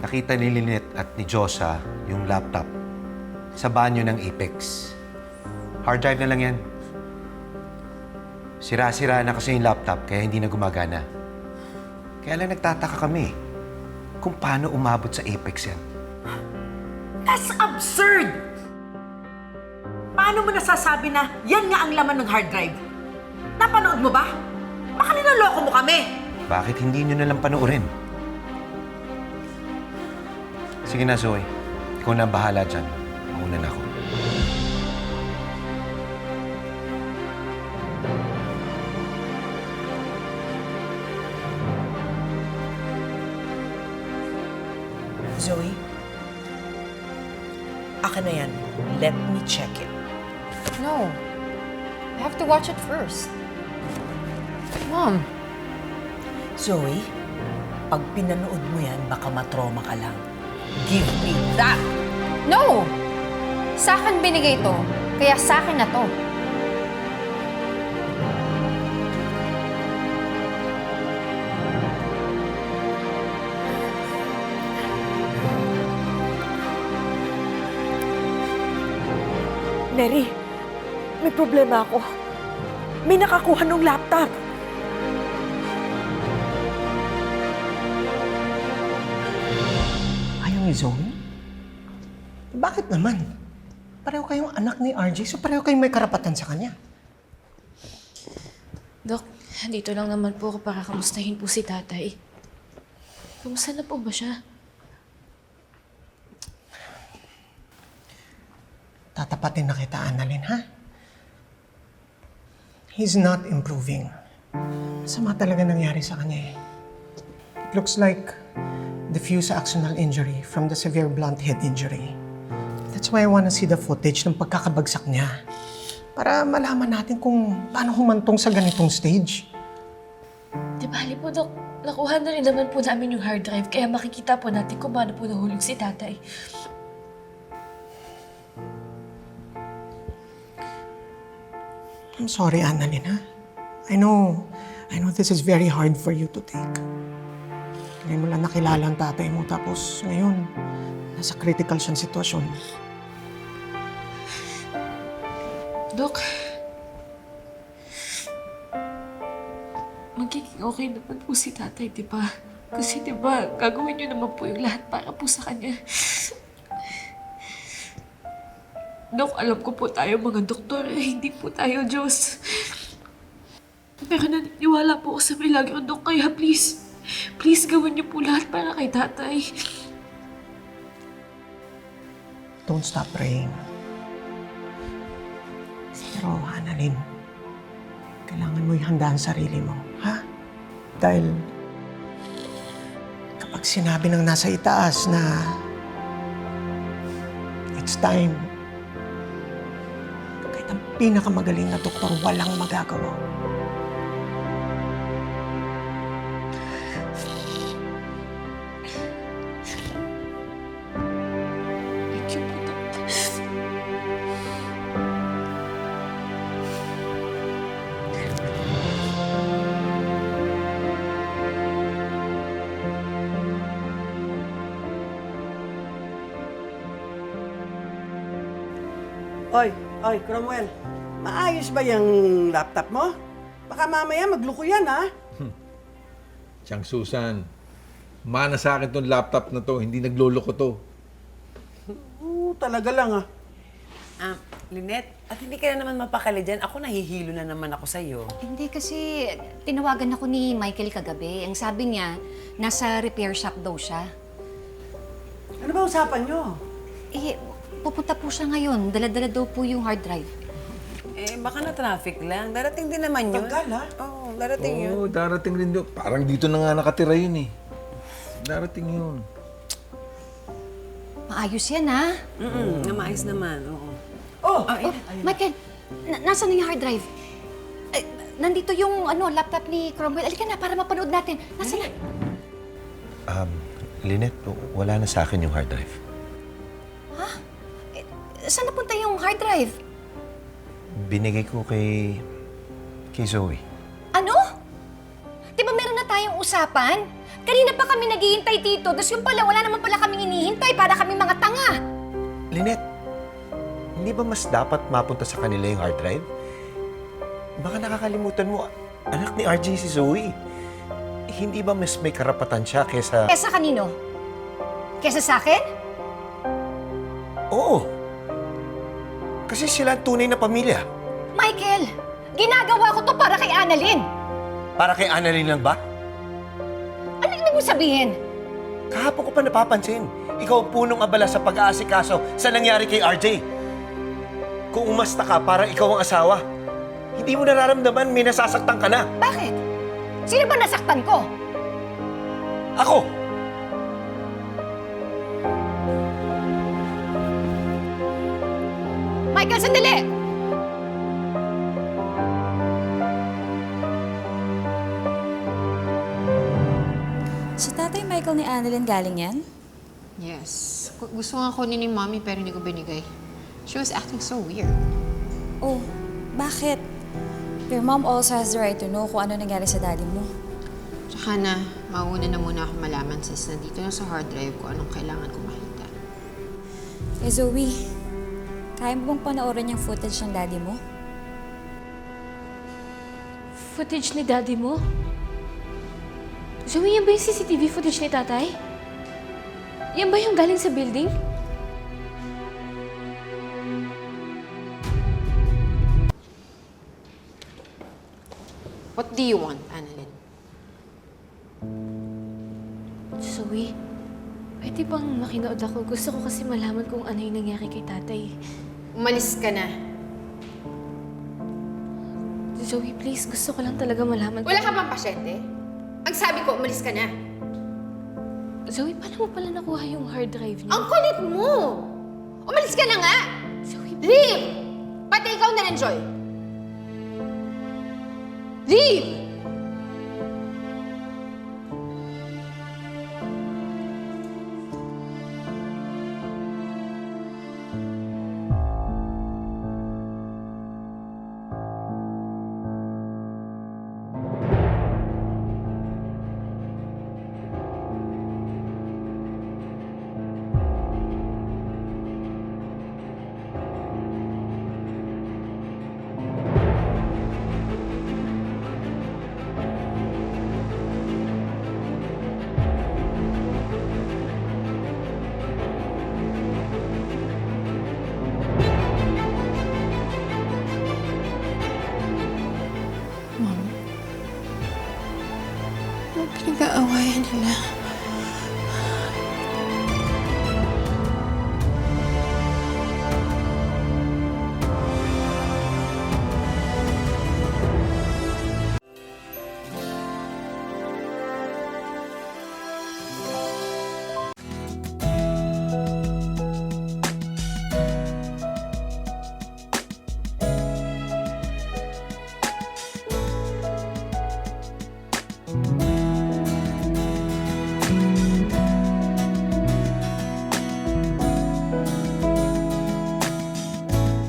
Nakita ni Lynette at ni Josa yung laptop sa banyo ng Apex. Hard drive na lang yan. Sira-sira na kasi yung laptop kaya hindi na gumagana. Kaya lang nagtataka kami kung paano umabot sa Apex yan. That's absurd! Paano mo nasasabi na yan nga ang laman ng hard drive? Napanood mo ba? Baka niloloko mo kami! Bakit hindi nyo nalang panoorin? Sige na, Zoe. Ikaw na ang bahala dyan. Mauna na ako. Zoe, akin na yan. Let me check it. No. I have to watch it first. Mom. Zoe, pag pinanood mo yan, baka matroma ka lang. Give me that! No! Sa akin binigay to, kaya sa akin na to. Neri, may problema ako. May nakakuha ng laptop. Ayaw ni Zoe? Bakit naman? Pareho kayong anak ni RJ, so pareho kayong may karapatan sa kanya. Dok, dito lang naman po ako para kamustahin po si tatay. Kamusta na po ba siya? Tatapatin na kita, Annalyn, ha? He's not improving. Sama talaga nangyari sa kanya eh. It looks like diffuse axonal injury from the severe blunt head injury. That's why I want to see the footage ng pagkakabagsak niya. Para malaman natin kung paano humantong sa ganitong stage. Di bali po, Dok. Nakuha na rin naman po namin yung hard drive, kaya makikita po natin kung paano po nahulog si tatay. I'm sorry, Annalyn, ha? I know this is very hard for you to take. Ngayon mo lang nakilala ang tatay mo, tapos ngayon, nasa critical siyang sitwasyon. Dok, magiging okay naman po si tatay, di ba? Kasi di ba, gagawin niyo naman po yung lahat para po sa kanya. Dok, alam ko po tayo mga doktor, hindi po tayo Diyos. Pero naniniwala po ako sa milagro, Dok, kaya please gawin niyo po lahat para kay tatay. Don't stop praying. Pero, Annalyn, kailangan mo ihanda ang sarili mo, ha? Dahil kapag sinabi ng nasa itaas na it's time, kahit ang pinakamagaling na doktor walang magagawa. Thank you po, Dok. Oy, Cromwell. Maayos ba yung laptop mo? Baka mamaya magluko yan, ha? Siyang Susan, mana sa akin tong laptop na to, hindi nagloloko to. Talaga lang, ha? Lynette, at hindi ka na naman mapakali dyan. Ako nahihilo na naman ako sa'yo. Hindi kasi tinawagan ako ni Michael kagabi. Ang sabi niya, nasa repair shop daw siya. Ano ba usapan nyo? Eh, pupunta po siya ngayon. Dala-dala daw po yung hard drive. Baka na traffic lang. Darating din naman yun. Tagal, ha? Oo, darating yun. Oo, darating rin doon. Parang dito na nga nakatira yun eh. Darating yun. Maayos yan, ha? Maayos naman, oo. Oh! Michael, nasaan na yung hard drive? Nandito yung laptop ni Cromwell. Alika na, para mapanood natin. Nasaan na? Lynette, wala na sa akin yung hard drive. Saan napunta yung hard drive? Binigay ko kay Zoe. Ano? Di ba meron na tayong usapan? Kanina pa kami naghihintay dito, tapos yung pala, wala naman pala kaming hinihintay para kami mga tanga. Lynette, hindi ba mas dapat mapunta sa kanila yung hard drive? Baka nakakalimutan mo, anak ni RJ si Zoe. Hindi ba mas may karapatan siya kesa... Kesa kanino? Kesa sa akin? Oo. Kasi sila ang tunay na pamilya. Michael, ginagawa ko to para kay Annalyn. Para kay Annalyn lang ba? Ano ibig mo sabihin? Kahapon ko pa napapansin. Ikaw ang punong abala sa pag-aasikaso sa nangyari kay RJ. Kung umasta ka, parang ikaw ang asawa. Hindi mo nararamdaman may nasasaktan ka na. Bakit? Sino ba nasaktan ko? Ako! Michael, sandali! Sa tatay Michael ni Annalyn galing yan? Yes. Gusto nga kunin ni Mommy pero hindi ko binigay. She was acting so weird. Oh, bakit? Your mom also has the right to know kung ano nangyari sa daddy mo. Tsaka na, mauna na muna ako malaman since nandito na sa hard drive ko anong kailangan ko makita. Eh Zoe, kaya mo bang panoorin yung footage ng daddy mo? Footage ni Daddy mo? Zoe, yan ba yung CCTV footage ni Tatay? Yan ba yung galing sa building? What do you want, Annalyn? Zoe, pwede bang makinood ako? Gusto ko kasi malaman kung ano yung nangyari kay Tatay. Umalis ka na. Zoe, please, gusto ko lang talaga malaman. Wala ka bang pasyente? Ang sabi ko, umalis ka na. Zoe, paano mo pala nakuha yung hard drive niya? Ang kulit mo! Umalis ka na nga! Zoe, Leave! Pati ikaw na rin, Joy. Leave! Anong pinag-aawayan nila?